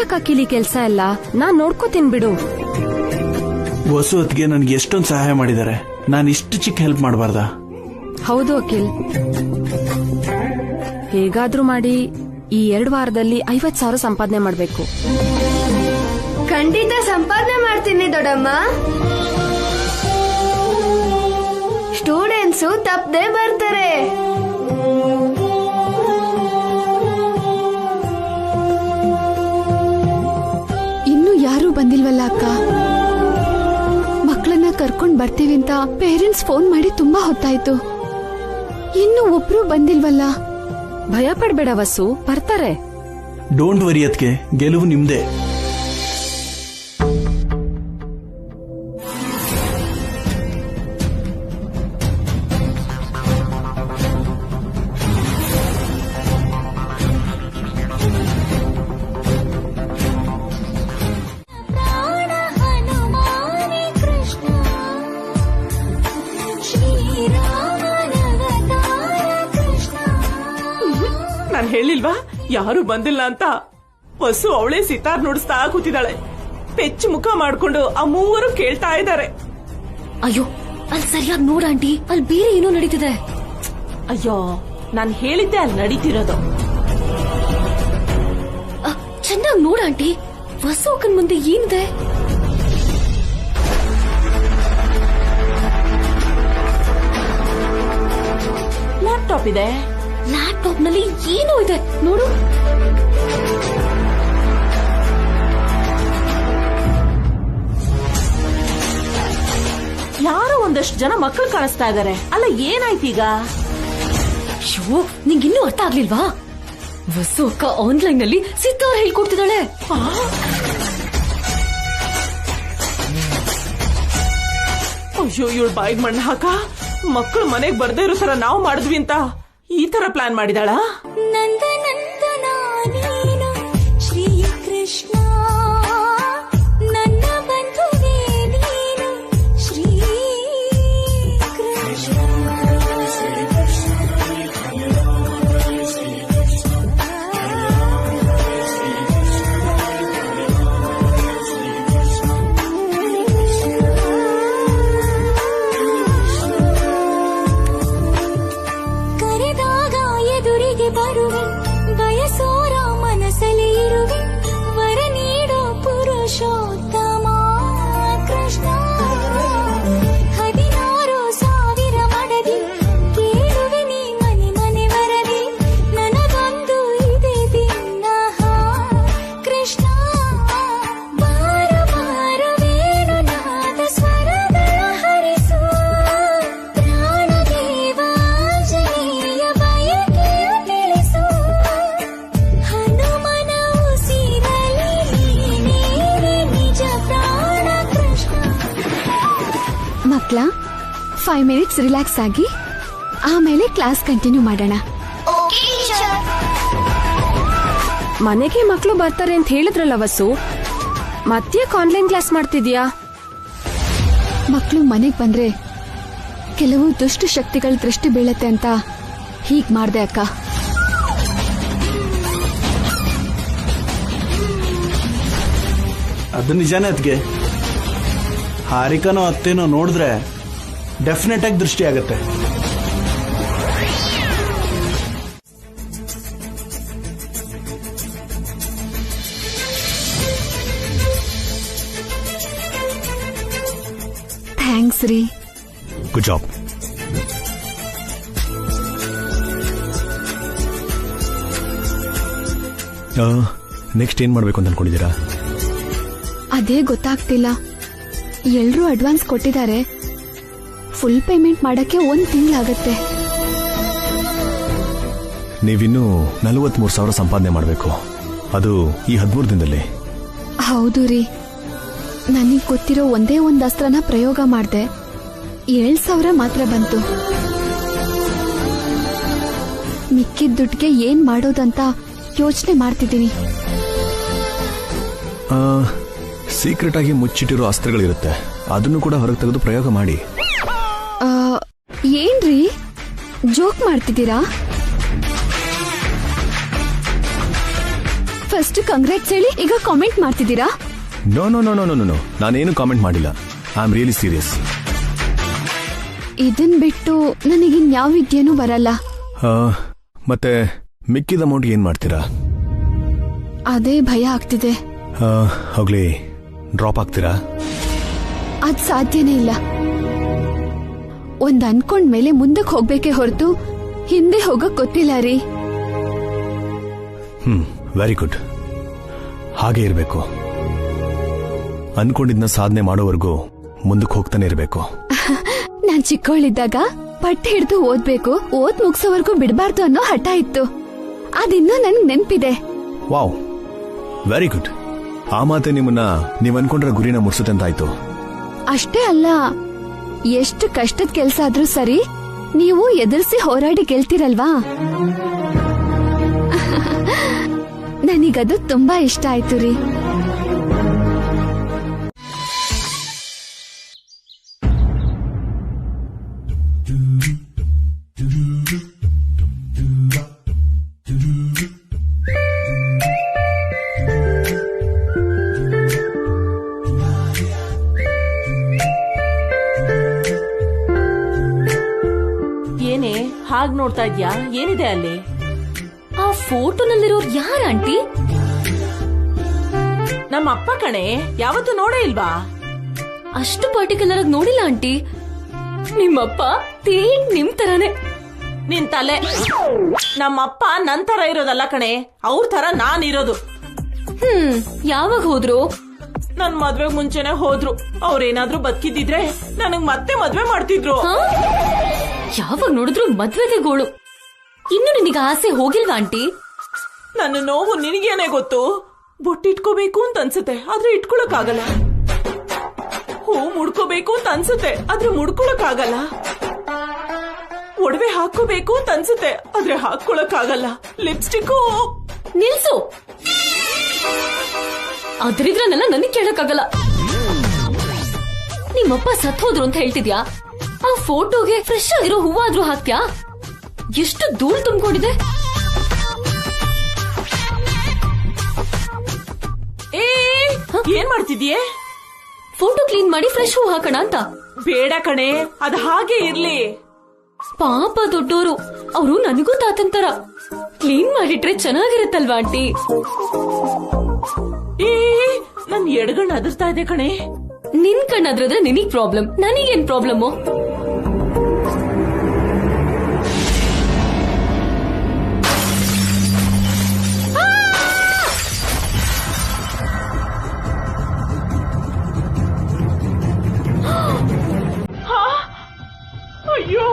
ಯಾಕೆ ಅಕ್ಕಿಲಿ ಕೆಲ್ಸ ಇಲ್ಲ, ನಾನ್ ನೋಡ್ಕೋತೀನಿ ಬಿಡು. ವಸು ಹೊತ್ತಿಗೆ ನನ್ಗೆ ಎಷ್ಟೊಂದು ಸಹಾಯ ಮಾಡಿದ್ದಾರೆ, ನಾನು ಇಷ್ಟು ಚಿಕ್ಕ ಹೆಲ್ಪ್ ಮಾಡಬಾರ್ದ? ಹೌದು ಅಖಿಲ್, ಹೇಗಾದ್ರೂ ಮಾಡಿ ಈ 2 ವಾರದಲ್ಲಿ 50,000 ಸಂಪಾದನೆ ಮಾಡ್ಬೇಕು. ಖಂಡಿತ ಸಂಪಾದನೆ ಮಾಡ್ತೀನಿ ದೊಡ್ಡಮ್ಮ. ಸ್ಟೂಡೆಂಟ್ಸು ತಪ್ಪದೆ ಬರ್ತಾರೆ. ಇನ್ನು ಯಾರು ಬಂದಿಲ್ವಲ್ಲ ಅಕ್ಕ? ಮಕ್ಕಳನ್ನ ಕರ್ಕೊಂಡ್ ಬರ್ತೀವಿ ಅಂತ ಪೇರೆಂಟ್ಸ್ ಫೋನ್ ಮಾಡಿ ತುಂಬಾ ಹೊತ್ತಾಯ್ತು, ಇನ್ನು ಒಬ್ರು ಬಂದಿಲ್ವಲ್ಲ. ಭಯ ಪಡ್ಬೇಡ ವಸು, ಬರ್ತಾರೆ. ಡೋಂಟ್ ವರಿ ಅದಕ್ಕೆ, ಗೆಲುವು ನಿಮ್ದೇ. ನಾನ್ ಹೇಳಿಲ್ವಾ ಯಾರು ಬಂದಿಲ್ಲ ಅಂತ? ವಸು ಅವಳೇ ಸಿತಾರ್ ನುಡಿಸ್ತಾ ಕೂತಿದ್ದಾಳೆ. ಪೆಚ್ಚು ಮುಖ ಮಾಡ್ಕೊಂಡು ಆ ಮೂವರು ಕೇಳ್ತಾ ಇದ್ದಾರೆ. ಅಯ್ಯೋ, ಅಲ್ಲಿ ಸರಿಯಾಗಿ ನೋಡ ಆಂಟಿ, ಅಲ್ಲಿ ಬೇರೆ ಏನೋ ನಡೀತಿದೆ. ಅಯ್ಯೋ, ನಾನ್ ಹೇಳಿದ್ದೆ ಅಲ್ಲಿ ನಡೀತಿರೋದು. ಚೆನ್ನಾಗಿ ನೋಡ ಆಂಟಿ, ವಸು ಅಕ್ಕನ್ ಮುಂದೆ ಏನಿದೆ? ಲ್ಯಾಪ್ಟಾಪ್ ಇದೆ. ಲ್ಯಾಪ್ಟಾಪ್ ನಲ್ಲಿ ಏನೋ ಇದೆ ನೋಡು. ಯಾರೋ ಒಂದಷ್ಟು ಜನ ಮಕ್ಕಳು ಕಾಣಿಸ್ತಾ ಇದಾರೆ. ಅಲ್ಲ, ಏನಾಯ್ತೀಗ? ಅಯ್ಯೋ, ನಿಂಗಿನ್ನೂ ಅರ್ಥ ಆಗ್ಲಿಲ್ವಾ? ವಸು ಅಕ್ಕ ಆನ್ಲೈನ್ ನಲ್ಲಿ ಸಿತಾರ್ ಹೇಳ್ಕೊಡ್ತಿದ್ದಾಳೆ. ಅಯ್ಯೋ, ಇವಳು ಬಾಯಿಗೆ ಮಣ್ಣು ಹಾಕ. ಮಕ್ಕಳು ಮನೆಗ್ ಬರ್ದೇ ಇರೋ ತರ ನಾವು ಮಾಡಿದ್ವಿ ಅಂತ ಈ ತರ ಪ್ಲಾನ್ ಮಾಡಿದಾಳ? ಶ್ರೀ ಕೃಷ್ಣ ನನ್ನ ಬಂಧುವೇ ನೀನು, ಶ್ರೀ ಕೃಷ್ಣ. ಕರೆದಾಗ ಎದುರಿಗೆ ಬರುವೆ, ಬಯಸೋರ ಮನಸ್ಸಲ್ಲಿ ಇರುವೆ, ವರ ನೀಡೋ ಪುರುಷೋತ್ತಮ ಕೃಷ್ಣ. 16,000 ಮಡದಿ ಕೇಳುವೆ ನೀ ಮನೆ ಮನೆ ವರದಿ, ನನಗೊಂದು ಇದೆ ದಿನ್ನಹ ಕೃಷ್ಣ. ಬಾರ ಬಾರ ವೇಣು ನಾದ ಸ್ವರಗಳ ಹರಿಸು, ಪ್ರಾಣದೇವ ಆಂಜನೇಯ ಬಯಕೆಯ ತಿಳಿಸು, ಹನುಮನ ಉಸಿರಲಿ ನೀನೇ ನಿಜ ಪ್ರಾಣ ಕೃಷ್ಣ. ಮಕ್ಳ 5 ಮಿನಿಟ್ಸ್ ರಿಲ್ಯಾಕ್ಸ್ ಆಗಿ ಆಮೇಲೆ ಕ್ಲಾಸ್ ಕಂಟಿನ್ಯೂ ಮಾಡೋಣ. ಮನೆಗೆ ಮಕ್ಳು ಬರ್ತಾರೆ ಅಂತ ಹೇಳಿದ್ರಲ್ಲ ವಸು, ಮತ್ತ್ಯಾಕ್ ಆನ್ಲೈನ್ ಕ್ಲಾಸ್ ಮಾಡ್ತಿದ್ಯಾ? ಮಕ್ಕಳು ಮನೆಗ್ ಬಂದ್ರೆ ಕೆಲವು ದುಷ್ಟ ಶಕ್ತಿಗಳ ದೃಷ್ಟಿ ಬೀಳತ್ತೆ ಅಂತ ಹೀಗ್ ಮಾಡ್ದೆ ಅಕ್ಕ. ಅದು ನಿಜಾನೇ ಅದಕ್ಕೆ. ಹಾರಿಕನೋ ಅತ್ತೇನೋ ನೋಡಿದ್ರೆ ಡೆಫಿನೆಟ್ ಆಗಿ ದೃಷ್ಟಿ ಆಗತ್ತೆ. ಥ್ಯಾಂಕ್ಸ್ ರೀ. Good job. ನೆಕ್ಸ್ಟ್ ಏನ್ ಮಾಡ್ಬೇಕು ಅಂತ ಅನ್ಕೊಂಡಿದ್ದೀರಾ? ಅದೇ ಗೊತ್ತಾಗ್ತಿಲ್ಲ. ಎಲ್ರೂ ಅಡ್ವಾನ್ಸ್ ಕೊಟ್ಟಿದ್ದಾರೆ, ಫುಲ್ ಪೇಮೆಂಟ್ ಮಾಡಕ್ಕೆ 1 ತಿಂಗಳಾಗತ್ತೆ. ನೀವಿನ್ನೂ 43,000 ಸಂಪಾದನೆ ಮಾಡಬೇಕು, ಅದು ಈ 13 ದಿನದಲ್ಲಿ. ಹೌದು ರೀ, ನನಗ್ ಗೊತ್ತಿರೋ ಒಂದೇ ಒಂದು ಅಸ್ತ್ರನ ಪ್ರಯೋಗ ಮಾಡ್ದೆ, 7,000 ಮಾತ್ರ ಬಂತು. ಮಿಕ್ಕಿದ ದುಡ್ಡಿಗೆ ಏನ್ ಮಾಡೋದಂತ ಯೋಚನೆ ಮಾಡ್ತಿದ್ದೀನಿ. ಸೀಕ್ರೆಟ್ ಆಗಿ ಮುಚ್ಚಿಟ್ಟಿರೋ ಅಸ್ತ್ರಗಳಿರುತ್ತೆ, ಅದನ್ನು ಕೂಡ ಹೊರಗೆ ತೆಗೆದು ಪ್ರಯೋಗ ಮಾಡಿ. ಏನ್ರಿ ಜೋಕ್ ಮಾಡ್ತಿದ್ದೀರಾ? ಫಸ್ಟ್ ಕಂಗ್ರಾಟ್ಸ್ ಹೇಳಿ ಈಗ ಕಾಮೆಂಟ್ ಮಾಡ್ತಿದ್ದೀರಾ? No no no no no no ನಾನೇನು ಕಾಮೆಂಟ್ ಮಾಡಿಲ್ಲ. I am really serious. ಇದನ್ ಬಿಟ್ಟು ನನಗಿನ್ ಯಾವ ವಿದ್ಯೆನೂ ಬರಲ್ಲ. ಮತ್ತೆ ಮಿಕ್ಕಿದ ಅಮೌಂಟ್ ಏನ್ ಮಾಡ್ತೀರಾ? ಅದೇ ಭಯ ಆಗ್ತಿದೆ. ಹೋಗ್ಲಿ, ಡ್ರಾಪ್ ಆಗ್ತೀರಾ? ಅದ್ ಸಾಧ್ಯನೇ ಇಲ್ಲ. ಒಂದ್ ಅನ್ಕೊಂಡ್ ಮೇಲೆ ಮುಂದಕ್ಕೆ ಹೋಗ್ಬೇಕೆ ಹೊರತು ಹಿಂದೆ ಹೋಗಕ್ ಗೊತ್ತಿಲ್ಲ ರೀ. Very good. ಹಾಗೆ ಇರಬೇಕು. ಅನ್ಕೊಂಡಿದ್ನ ಸಾಧನೆ ಮಾಡೋವರೆಗೂ ಮುಂದಕ್ಕೆ ಹೋಗ್ತಾನೆ ಇರಬೇಕು. ನಾನ್ ಚಿಕ್ಕವಳಿದ್ದಾಗ ಪಟ್ಟಿ ಹಿಡಿದು ಓದ್ಬೇಕು, ಓದ್ ಮುಗ್ಸೋವರೆಗೂ ಬಿಡಬಾರ್ದು ಅನ್ನೋ ಹಠ ಇತ್ತು. ಅದಿನ್ನೂ ನನ್ಗೆ ನೆನ್ಪಿದೆ. Wow, very good. ಆ ಮಾತೆ ನಿಮ್ಮನ್ನ ನೀವ್ ಅನ್ಕೊಂಡ್ರ ಗುರಿನ ಮುಟ್ಸುತ್ತೆ ಅಂತ ಆಯ್ತು. ಅಷ್ಟೇ ಅಲ್ಲ, ಎಷ್ಟು ಕಷ್ಟದ ಕೆಲ್ಸ ಆದ್ರೂ ಸರಿ, ನೀವು ಎದುರಿಸಿ ಹೋರಾಡಿ ಗೆಲ್ತಿರಲ್ವಾ, ನನಗದು ತುಂಬಾ ಇಷ್ಟ ಆಯ್ತು ರೀ. ಏನೇ ಹಾಗ್ ನೋಡ್ತಾ ಇದ್ಯಾ? ಏನಿದೆ ಅಲ್ಲಿ? ಆ ಫೋಟೋನಲ್ಲಿರೋರು ಯಾರ ಆಂಟಿ? ನಮ್ಮ ಅಪ್ಪ ಕಣೆ. ಯಾವತ್ತೂ ನೋಡೇ ಇಲ್ವಾ? ಅಷ್ಟು ಪರ್ಟಿಕ್ಯುಲರ್ ಆಗಿ ನೋಡಿಲ್ಲ ಆಂಟಿ. ನಿಮ್ಮಪ್ಪ ತೇನ್ ನಿಮ್ ತರಾನೇ. ನಿನ್ ತಲೆ. ನಮ್ಮಪ್ಪ ನನ್ ತರ ಇರೋದಲ್ಲ ಕಣೆ, ಅವ್ರ ತರ ನಾನ್ ಇರೋದು. ಯಾವಾಗ ಹೋದ್ರು? ನನ್ ಮದ್ವೆಗ್ ಮುಂಚೆನೆ ಹೋದ್ರು. ಅವ್ರೇನಾದ್ರೂ ಬದುಕಿದ್ರೆ ನನಗ್ ಮತ್ತೆ ಮದ್ವೆ ಮಾಡ್ತಿದ್ರು. ಯಾವಾಗ ನೋಡಿದ್ರು ಮದ್ವೆಗೆ ಗೋಳು. ಇನ್ನು ನಿನಗೆ ಆಸೆ ಹೋಗಿಲ್ವಾ ಆಂಟಿ? ನನ್ನ ನೋವು ನಿನಗೇನೆ ಗೊತ್ತು. ಬೊಟ್ಟಿಟ್ಕೋಬೇಕು ಅಂತ ಅನ್ಸುತ್ತೆ, ಆದ್ರೆ ಇಟ್ಕೊಳಕ್ ಆಗಲ್ಲ. ಹೂ ಮುಡ್ಕೋಬೇಕು ಅಂತ ಅನ್ಸುತ್ತೆ, ಆದ್ರೆ ಮುಡ್ಕೊಳಕ್ ಆಗಲ್ಲ. ಒಡವೆ ಹಾಕೋಬೇಕು ಅಂತ ಅನ್ಸುತ್ತೆ, ಆದ್ರೆ ಹಾಕೊಳಕ್ ಆಗಲ್ಲ. ಲಿಪ್ಸ್ಟಿಕ್ಕು ನಿಲ್ಸು. ಅದ್ರಿದ್ರನ್ನೆಲ್ಲ ನನಗ್ ಕೇಳಕ್ಕಾಗಲ್ಲ. ನಿಮ್ಮಪ್ಪ ಸತ್ ಹೋದ್ರು ಅಂತ ಹೇಳ್ತಿದ್ಯಾ? ಆ ಫೋಟೋಗೆ ಫ್ರೆಶ್ ಆಗಿರೋ ಹೂವಾದ್ರೂ ಹಾಕ್ತ್ಯಾ? ಎಷ್ಟು ಧೂಳ್ ತುಂಬಿಕೊಂಡಿದೆ. ಏನ್ ಮಾಡ್ತಿದ್ಯೆ? ಫೋಟೋ ಕ್ಲೀನ್ ಮಾಡಿ ಫ್ರೆಶ್ ಹೂ ಹಾಕೋಣ ಅಂತ. ಬೇಡ ಕಣೆ, ಅದ್ ಹಾಗೆ ಇರ್ಲಿ. ಪಾಪ ದೊಡ್ಡೋರು, ಅವರು ನನಗೂ ತಾತಂತರ. Clean ಮಾಡಿಟ್ರೆ ಚೆನ್ನಾಗಿರುತ್ತಲ್ವಾ aunty? ನನ್ ಎಡಗಣ್ಣ ಅದರ್ತಾ ಇದೆ ಕಣೆ. ನಿನ್ ಕಣ್ಣಾದ್ರೆ ನಿನಗ್ ಪ್ರಾಬ್ಲಮ್, ನನಗೇನ್ ಪ್ರಾಬ್ಲಮ್ಮು? ಅಯ್ಯೋ,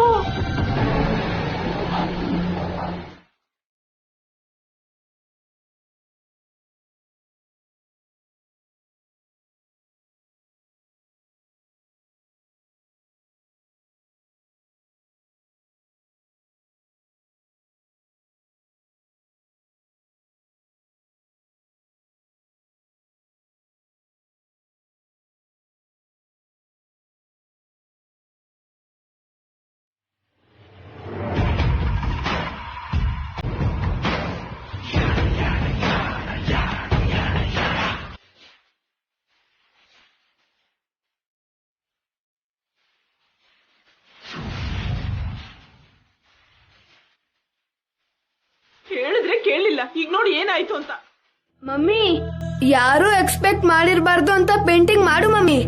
ಹೇಳಿದ್ರೆ ಕೇಳಿಲ್ಲ. ಈಗ ನೋಡಿ ಏನಾಯ್ತು ಅಂತ. ಮಮ್ಮಿ, ಯಾರು ಎಕ್ಸ್ಪೆಕ್ಟ್ ಮಾಡಿರ್ಬಾರ್ದು ಅಂತ ಪೇಂಟಿಂಗ್ ಮಾಡು ಮಮ್ಮಿ.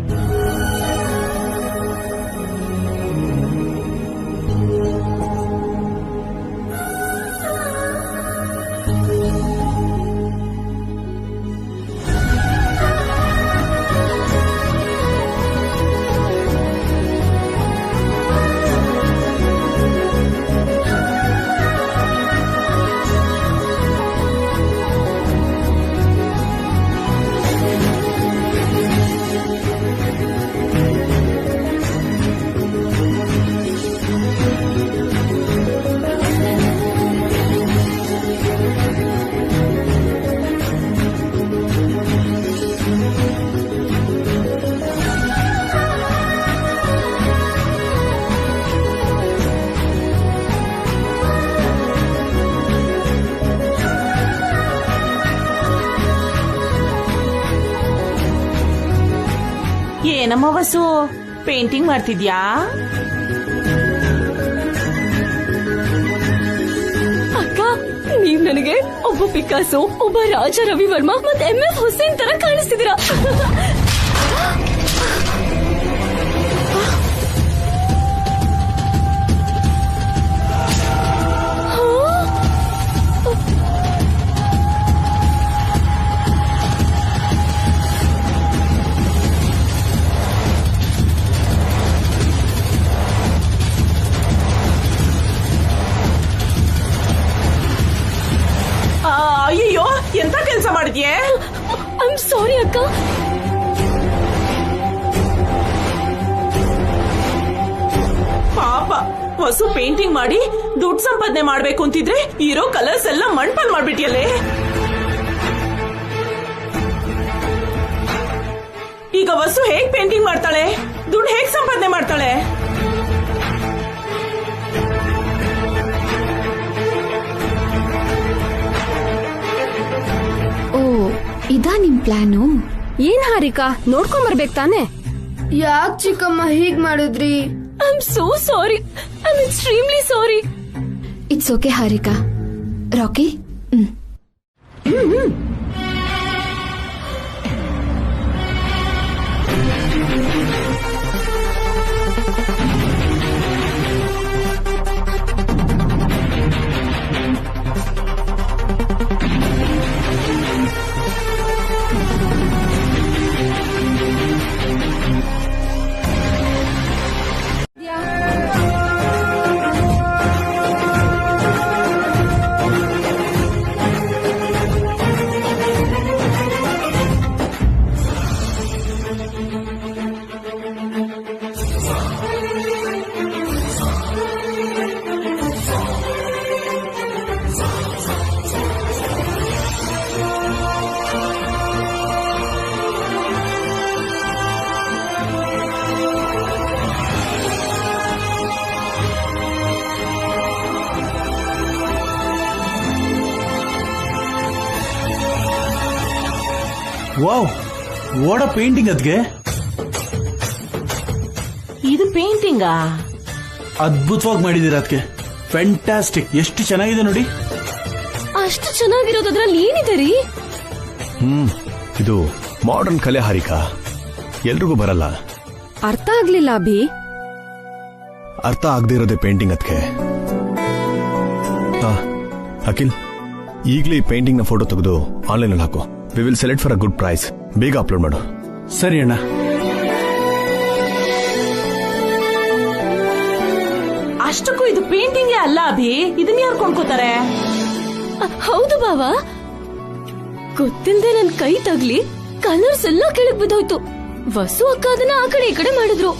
ಏನಮ್ಮ ವಸು ಪೇಂಟಿಂಗ್ ಮಾಡ್ತಿದ್ಯಾ? ಅಕ್ಕ, ನೀವ್ ನನಗೆ ಒಬ್ಬ ಪಿಕಾಸೋ, ಒಬ್ಬ ರಾಜ ರವಿವರ್ಮ ಮತ್ತೆ MF ಹುಸೇನ್ ತರ ಕಾಣಿಸ್ತಿದ್ದೀರಾ. ಅಯ್ಯೋ, ಎಂತ ಕೆಲ್ಸ ಮಾಡಿದ್ಯೆ? ಐ ಆಮ್ ಸಾರಿ ಅಕ್ಕ. ಪಾಪ ವಸು ಪೇಂಟಿಂಗ್ ಮಾಡಿ ದುಡ್ಡು ಸಂಪಾದನೆ ಮಾಡ್ಬೇಕು ಅಂತಿದ್ರೆ ಇರೋ ಕಲರ್ಸ್ ಎಲ್ಲ ಮಣ್ಪಾಲ್ ಮಾಡ್ಬಿಟ್ಟಿಯಲ್ಲೇ. ಈಗ ವಸು ಹೇಗ್ ಪೇಂಟಿಂಗ್ ಮಾಡ್ತಾಳೆ? ದುಡ್ಡು ಹೇಗ್ ಸಂಪಾದನೆ ಮಾಡ್ತಾಳೆ? ಓ, ಇದಾ ನಿಮ್ ಪ್ಲಾನು? ಏನ್ ಹಾರಿಕಾ, ನೋಡ್ಕೊಂಬರ್ಬೇಕು ತಾನೆ? ಯಾಕ್ ಚಿಕ್ಕಮ್ಮ ಹೀಗ್ ಮಾಡಿದ್ರಿ? I am so sorry. I am extremely sorry. It's okay Harika. Rocky, wow, what a painting ಅದ್ಗೆ. ಇದು ಪೇಂಟಿಂಗಾ? ಅದ್ಭುತವಾಗಿ ಮಾಡಿದೀರ ಅದಕ್ಕೆ. ಫ್ಯಾಂಟಾಸ್ಟಿಕ್, ಎಷ್ಟು ಚೆನ್ನಾಗಿದೆ ನೋಡಿ. ಅಷ್ಟು ಚೆನ್ನಾಗಿರೋದ್ರಲ್ಲಿ ಏನಿದೆ ರೀ? ಇದು ಮಾಡರ್ನ್ ಕಲೆ ಹಾರಿಕಾ, ಎಲ್ರಿಗೂ ಬರಲ್ಲ. ಅರ್ಥ ಆಗ್ಲಿಲ್ಲ ಅಭಿ. ಅರ್ಥ ಆಗದೆ ಇರೋದೇ ಪೇಂಟಿಂಗ್ ಅದಕ್ಕೆ. ಅಖಿಲ್, ಈಗಲೇ ಈ ಪೇಂಟಿಂಗ್ ನ ಫೋಟೋ ತೆಗೆದು ಆನ್ಲೈನ್ ಅಲ್ಲಿ ಹಾಕು. We will select for a good price. ಬೇಗ ಅಪ್ಲೋಡ್ ಮಾಡು. ಸರಿ ಅಣ್ಣ. ಅಷ್ಟಕ್ಕೂ ಇದು ಪೇಂಟಿಂಗೇ ಅಲ್ಲ ಅಭಿ, ಇದನ್ನ ಯಾರು ಕೊಂಡ್ಕೋತಾರೆ? ಹೌದು ಬಾವಾ, ಗೊತ್ತಿಲ್ಲದೆ ನನ್ ಕೈ ತಗ್ಲಿ ಕಲರ್ಸ್ ಎಲ್ಲ ಕೆಳಗ್ ಬಿದ್ದೋಯ್ತು. ವಸು ಅಕ್ಕ ಅದನ್ನ ಆ ಕಡೆ ಈ ಕಡೆ ಮಾಡಿದ್ರು.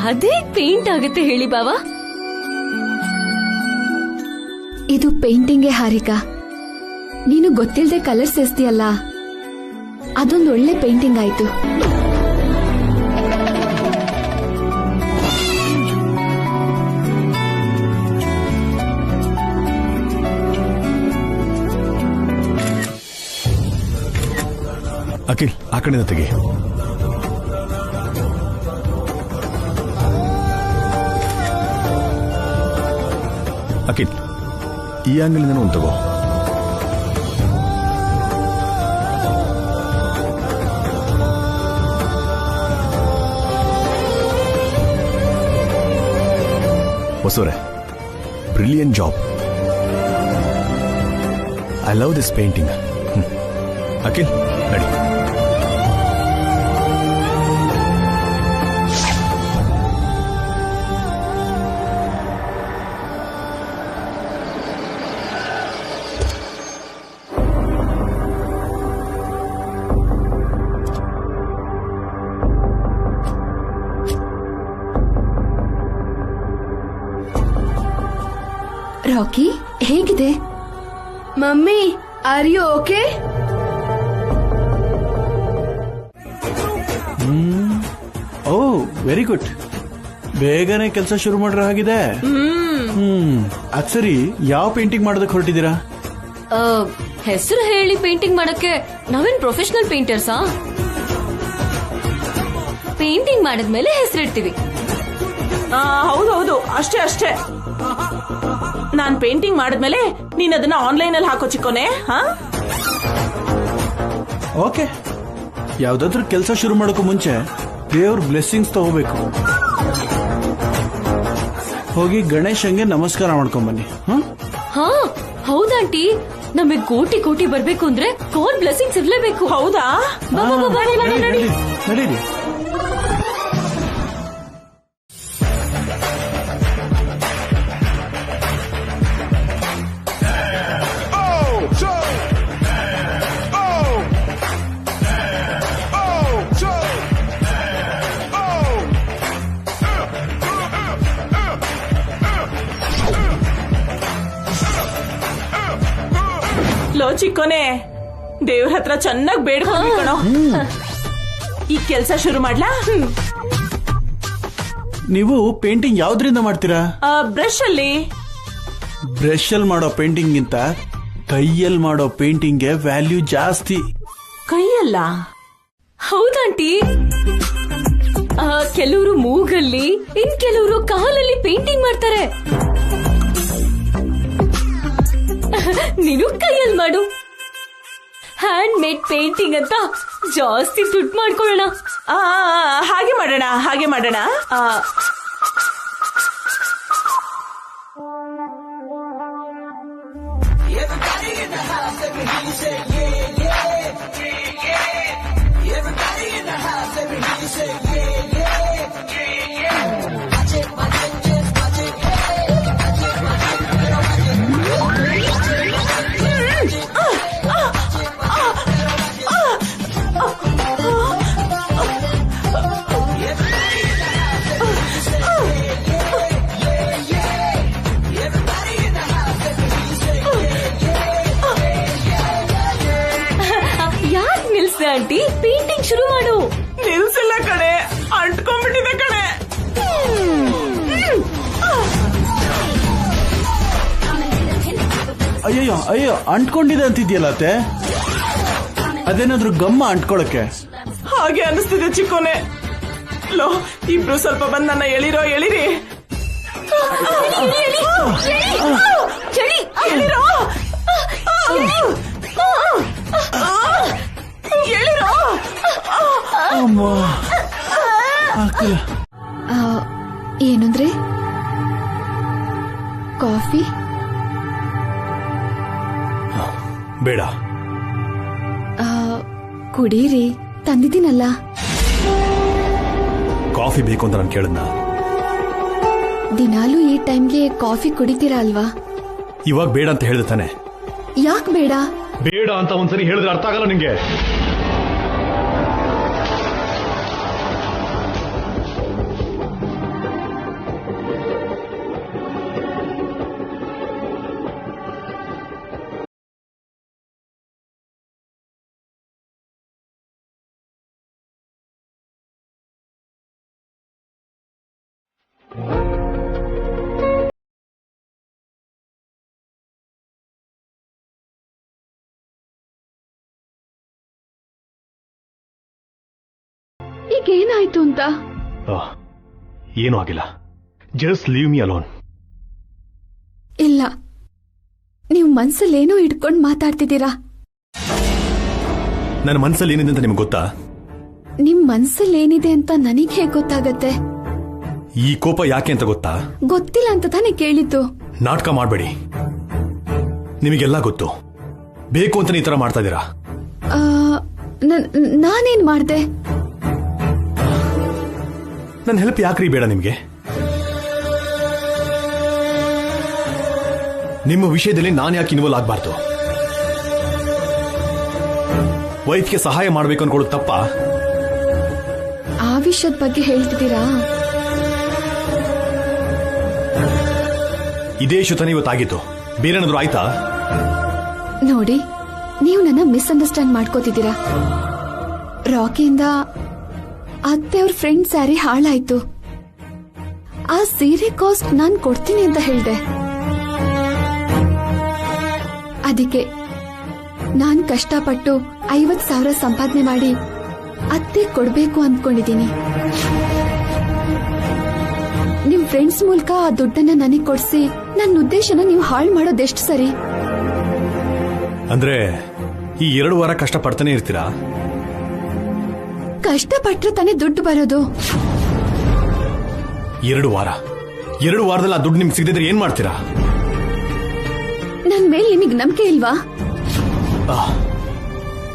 ಅದೇ ಪೇಂಟ್ ಆಗುತ್ತೆ ಹೇಳಿ ಬಾವಾ? ಇದು ಪೇಂಟಿಂಗೇ ಹಾರಿಕಾ. ನೀನು ಗೊತ್ತಿಲ್ಲದೆ ಕಲರ್ಸ್ ಎಸ್ತೀಯಲ್ಲ, ಅದೊಂದು ಒಳ್ಳೆ ಪೇಂಟಿಂಗ್ ಆಯ್ತು. ಅಖಿಲ್, ಆ ಕಡೆಯಿಂದ ತೆಗಿ. ಅಖಿಲ್, ಈ ಆಂಗಲ್ ಒಂದು ತಗೋ. ಹೊಸೂರೆ, brilliant job. I love this painting. Akhil, ನಡಿ. ರಾಕಿ, ಹೇಗಿದೆ? Mummy, are you okay? Oh, very good. ಬೇಗನೆ ಕೆಲಸ ಶುರು ಮಾಡ್ರ ಹಾಗಿದೆ. ಅದ್ ಸರಿ, ಯಾವ ಪೇಂಟಿಂಗ್ ಮಾಡೋದಕ್ಕೆ ಹೊರಟಿದ್ದೀರಾ? ಹೆಸರು ಹೇಳಿ ಪೇಂಟಿಂಗ್ ಮಾಡಕ್ಕೆ ನಾವೇನ್ ಪ್ರೊಫೆಷನಲ್ ಪೇಂಟರ್ಸಾ? ಪೇಂಟಿಂಗ್ ಮಾಡಿದ್ಮೇಲೆ ಹೆಸರಿಡ್ತೀವಿ. ಹೌದೌದು, ಅಷ್ಟೇ ಅಷ್ಟೇ. ನಾನ್ ಪೇಂಟಿಂಗ್ ಮಾಡಿದ್ಮೇಲೆ ನೀನ್ ಅದನ್ನ ಆನ್ಲೈನ್ ಅಲ್ಲಿ ಹಾಕೋ ಚಿಕ್ಕೋನೆ. ಓಕೆ, ಯಾವ್ದಾದ್ರು ಕೆಲಸ ಶುರು ಮಾಡೋಕ್ಕೂ ಮುಂಚೆ ದೇವ್ರ ಬ್ಲೆಸ್ಸಿಂಗ್ಸ್ ತಗೋಬೇಕು. ಹೋಗಿ ಗಣೇಶಂಗೆ ನಮಸ್ಕಾರ ಮಾಡ್ಕೊಂಬನ್ನಿ. ಹಾ ಹೌದಾಂಟಿ, ನಮಗ್ ಕೋಟಿ ಕೋಟಿ ಬರ್ಬೇಕು ಅಂದ್ರೆ ಗಾಡ್ ಬ್ಲೆಸ್ಸಿಂಗ್ಸ್ ಇರ್ಲೇಬೇಕು. ಹೌದಾ? ನಡೀರಿ. ಲೋ ಚಿಕ್ಕೋನೆ, ದೇವ್ರ ಹತ್ರ ಚೆನ್ನಾಗಿ ಬೇಡ್ಕೊಂಡು ಕಣೋ. ಈ ಕೆಲ್ಸ ಶುರು ಮಾಡ್ಲಾ? ನೀವು ಪೇಂಟಿಂಗ್ ಯಾವ್ದ್ರಿಂದ ಮಾಡ್ತೀರಾ? ಬ್ರಷ್ ಅಲ್ಲಿ. ಬ್ರಷ್ ಅಲ್ಲಿ ಮಾಡೋ ಪೇಂಟಿಂಗ್ ಗಿಂತ ಕೈಯಲ್ಲಿ ಮಾಡೋ ಪೇಂಟಿಂಗ್ಗೆ ವ್ಯಾಲ್ಯೂ ಜಾಸ್ತಿ. ಕೈಯಲ್ಲ? ಹೌದಾಂಟಿ, ಕೆಲವರು ಮೂಗಲ್ಲಿ, ಇನ್ ಕೆಲವರು ಕಾಲಲ್ಲಿ ಪೇಂಟಿಂಗ್ ಮಾಡ್ತಾರೆ. ನೀನು ಕೈಯಲ್ಲಿ ಮಾಡು. ಹ್ಯಾಂಡ್ ಮೇಡ್ ಪೇಂಟಿಂಗ್ ಅಂತ ಜಾಸ್ತಿ ದುಡ್ಡು ಮಾಡ್ಕೊಳ್ಳೋಣ. ಹಾಗೆ ಮಾಡೋಣ. ಯಾಕೆ ನಿಲ್ಸ ಆಂಟಿ? ಪೇಂಟಿಂಗ್ ಶುರು ಮಾಡು. ನಿಲ್ಸಿಲ್ಲ ಕಣೆ, ಅಂಟ್ಕೊಂಡ್ಬಿಟ್ಟಿದೆ ಕಣೆ. ಅಯ್ಯೋ ಅಂಟ್ಕೊಂಡಿದೆ ಅಂತಿದ್ಯಲ್ಲ ಅತ್ತೆ, ಅದೇನಾದ್ರೂ ಗಮ್ಮ ಅಂಟ್ಕೊಳಕ್ಕೆ? ಹಾಗೆ ಅನಿಸ್ತಿದೆ ಚಿಕ್ಕೋನೆ. ಲೋ, ಇಬ್ರು ಸ್ವಲ್ಪ ಬಂದ್ ನನ್ನ ಎಳಿರಿ. ಏನಂದ್ರೆ ಕಾಫಿ? ಬೇಡ. ಕುಡೀರಿ, ತಂದಿದ್ದೀನಲ್ಲ. ಕಾಫಿ ಬೇಕು ಅಂತ ನಾನು ಕೇಳಿದ್ನ? ದಿನಾಲೂ ಈ ಟೈಮ್ಗೆ ಕಾಫಿ ಕುಡಿತೀರಾ ಅಲ್ವಾ? ಇವಾಗ ಬೇಡ ಅಂತ ಹೇಳ್ದೆ ತಾನೆ? ಯಾಕೆ ಬೇಡ? ಬೇಡ ಅಂತ ಒಂದ್ಸರಿ ಹೇಳಿದ್ರೆ ಅರ್ಥ ಆಗಲ್ಲ ನಿಂಗೆ. ಈಗ ಏನಾಯ್ತು ಅಂತ? ಏನೂ ಆಗಿಲ್ಲ. Just leave me alone. ಇಲ್ಲ, ನೀವು ಮನ್ಸಲ್ಲೇನೋ ಇಟ್ಕೊಂಡು ಮಾತಾಡ್ತಿದ್ದೀರಾ. ನನ್ನ ಮನ್ಸಲ್ಲಿ ಏನಿದೆ ಅಂತ ನಿಮ್ಗೆ ಗೊತ್ತಾ? ನಿಮ್ ಮನ್ಸಲ್ಲೇನಿದೆ ಅಂತ ನನಗೆ ಹೇಗೆ ಗೊತ್ತಾಗತ್ತೆ? ಈ ಕೋಪ ಯಾಕೆ ಅಂತ ಗೊತ್ತಾ? ಗೊತ್ತಿಲ್ಲ ಅಂತ ತಾನೇ ಕೇಳಿದ್ದು. ನಾಟಕ ಮಾಡಬೇಡಿ, ನಿಮಗೆಲ್ಲ ಗೊತ್ತು. ಬೇಕು ಅಂತ ಈ ತರ ಮಾಡ್ತಾ ಇದ್ದೀರಾ. ನಾನೇನ್ ಮಾಡ್ದೆ? ನನ್ನ ಹೆಲ್ಪ್ ಯಾಕ್ರಿ ಬೇಡ ನಿಮ್ಗೆ? ನಿಮ್ಮ ವಿಷಯದಲ್ಲಿ ನಾನು ಯಾಕೆ ಇನ್ವಾಲ್ವ್ ಆಗ್ಬಾರ್ದು? ವೈದ್ಯಕ್ಕೆ ಸಹಾಯ ಮಾಡಬೇಕು ಅನ್ಕೊಳ್ಳೋದು ತಪ್ಪಾ? ಆ ವಿಷಯದ ಬಗ್ಗೆ ಹೇಳ್ತಿದ್ದೀರಾ? ಇದೇ ಶುತನ ಇವತ್ತಾಗಿತ್ತು, ಬೇರೇನಾದ್ರೂ ಆಯ್ತಾ? ನೋಡಿ, ನೀವು ನನ್ನ ಮಿಸ್ಅಂಡರ್ಸ್ಟ್ಯಾಂಡ್ ಮಾಡ್ಕೋತಿದ್ದೀರಾ. ರಾಕಿಯಿಂದ ಅತ್ತೆಯವ್ರ ಫ್ರೆಂಡ್ ಸ್ಯಾರಿ ಹಾಳಾಯ್ತು. ಆ ಸೀರೆ ಕಾಸ್ಟ್ ನಾನ್ ಕೊಡ್ತೀನಿ ಅಂತ ಹೇಳ್ದೆ. ಅದಕ್ಕೆ ನಾನ್ ಕಷ್ಟಪಟ್ಟು 50,000 ಸಂಪಾದನೆ ಮಾಡಿ ಅತ್ತೆ ಕೊಡ್ಬೇಕು ಅಂದ್ಕೊಂಡಿದ್ದೀನಿ. ನಿಮ್ ಫ್ರೆಂಡ್ಸ್ ಮೂಲಕ ಆ ದುಡ್ಡನ್ನ ನನಗ್ ಕೊಡ್ಸಿ ನನ್ನ ಉದ್ದೇಶನ ನೀವು ಹಾಳು ಮಾಡೋದೆಷ್ಟು ಸರಿ? ಅಂದ್ರೆ ಈ 2 ವಾರ ಕಷ್ಟ ಪಡ್ತಾನೆ ಇರ್ತೀರಾ? ಕಷ್ಟಪಟ್ರೆ ತಾನೇ ದುಡ್ಡು ಬರೋದು. 2 ವಾರದಲ್ಲಿ ಆ ದುಡ್ಡು ನಿಮ್ಗೆ ಸಿಗದಿದ್ರೆ ಏನ್ ಮಾಡ್ತೀರಾ? ನನ್ ಮೇಲೆ ನಿಮಗ್ ನಂಬಿಕೆ ಇಲ್ವಾ?